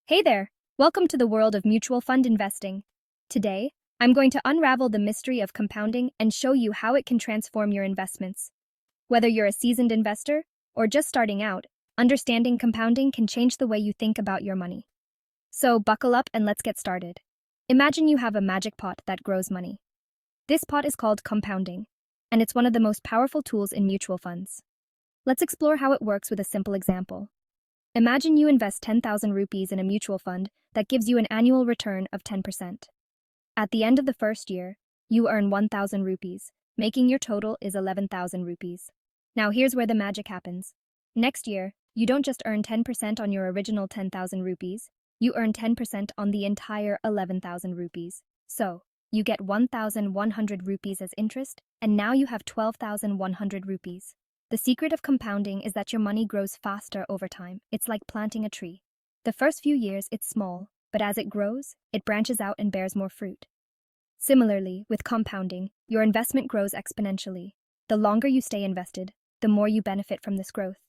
Hey there! Welcome to the world of mutual fund investing. Today, I'm going to unravel the mystery of compounding and show you how it can transform your investments. Whether you're a seasoned investor or just starting out, understanding compounding can change the way you think about your money. So, buckle up and let's get started. Imagine you have a magic pot that grows money. This pot is called compounding, and it's one of the most powerful tools in mutual funds. Let's explore how it works with a simple example. Imagine you invest 10,000 rupees in a mutual fund that gives you an annual return of 10%. At the end of the first year, you earn 1,000 rupees, making your total is 11,000 rupees. Now here's where the magic happens. Next year, you don't just earn 10% on your original 10,000 rupees, you earn 10% on the entire 11,000 rupees. So, you get 1,100 rupees as interest, and now you have 12,100 rupees. The secret of compounding is that your money grows faster over time. It's like planting a tree. The first few years, it's small, but as it grows, it branches out and bears more fruit. Similarly, with compounding, your investment grows exponentially. The longer you stay invested, the more you benefit from this growth.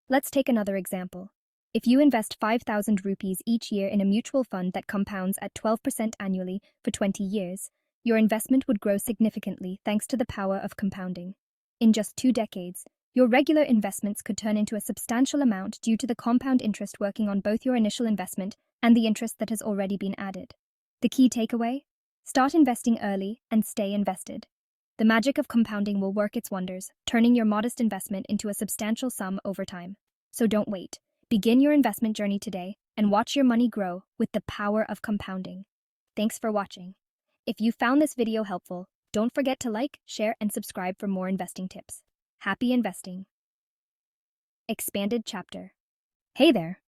Let's take another example. If you invest 5,000 rupees each year in a mutual fund that compounds at 12% annually for 20 years, your investment would grow significantly thanks to the power of compounding. In just 2 decades, your regular investments could turn into a substantial amount due to the compound interest working on both your initial investment and the interest that has already been added. The key takeaway? Start investing early and stay invested. The magic of compounding will work its wonders, turning your modest investment into a substantial sum over time. So don't wait. Begin your investment journey today and watch your money grow with the power of compounding. Thanks for watching. If you found this video helpful, don't forget to like, share, and subscribe for more investing tips. Happy investing. Expanded chapter. Hey there.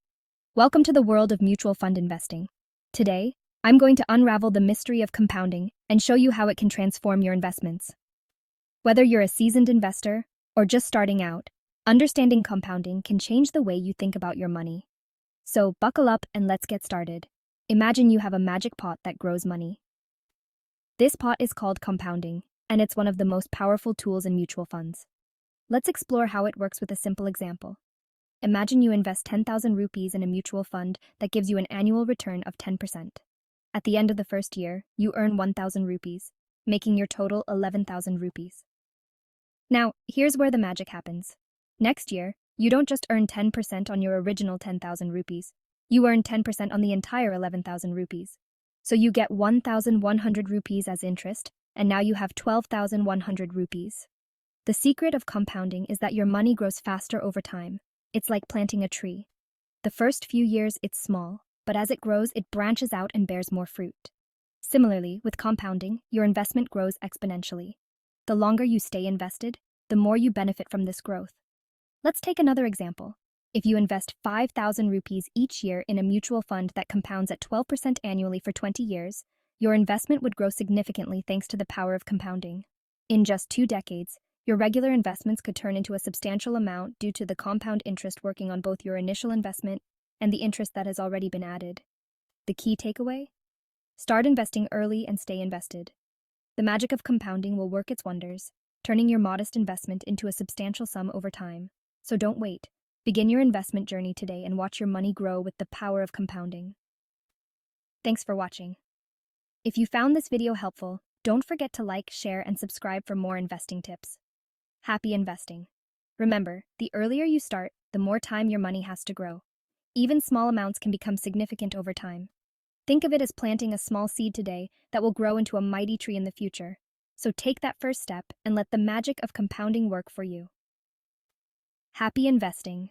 Welcome to the world of mutual fund investing. Today, I'm going to unravel the mystery of compounding and show you how it can transform your investments. Whether you're a seasoned investor or just starting out, understanding compounding can change the way you think about your money. So buckle up and let's get started. Imagine you have a magic pot that grows money. This pot is called compounding, and it's one of the most powerful tools in mutual funds. Let's explore how it works with a simple example. Imagine you invest 10,000 rupees in a mutual fund that gives you an annual return of 10%. At the end of the first year, you earn 1,000 rupees, making your total 11,000 rupees. Now, here's where the magic happens. Next year, you don't just earn 10% on your original 10,000 rupees, you earn 10% on the entire 11,000 rupees. So you get 1,100 rupees as interest, and now you have 12,100 rupees. The secret of compounding is that your money grows faster over time. It's like planting a tree. The first few years, it's small, but as it grows, it branches out and bears more fruit. Similarly, with compounding, your investment grows exponentially. The longer you stay invested, the more you benefit from this growth. Let's take another example. If you invest 5,000 rupees each year in a mutual fund that compounds at 12% annually for 20 years, your investment would grow significantly thanks to the power of compounding. In just 2 decades, your regular investments could turn into a substantial amount due to the compound interest working on both your initial investment and the interest that has already been added. The key takeaway? Start investing early and stay invested. The magic of compounding will work its wonders, turning your modest investment into a substantial sum over time. So don't wait. Begin your investment journey today and watch your money grow with the power of compounding. Thanks for watching. If you found this video helpful, don't forget to like, share, and subscribe for more investing tips. Happy investing. Remember, the earlier you start, the more time your money has to grow. Even small amounts can become significant over time. Think of it as planting a small seed today that will grow into a mighty tree in the future. So take that first step and let the magic of compounding work for you. Happy investing.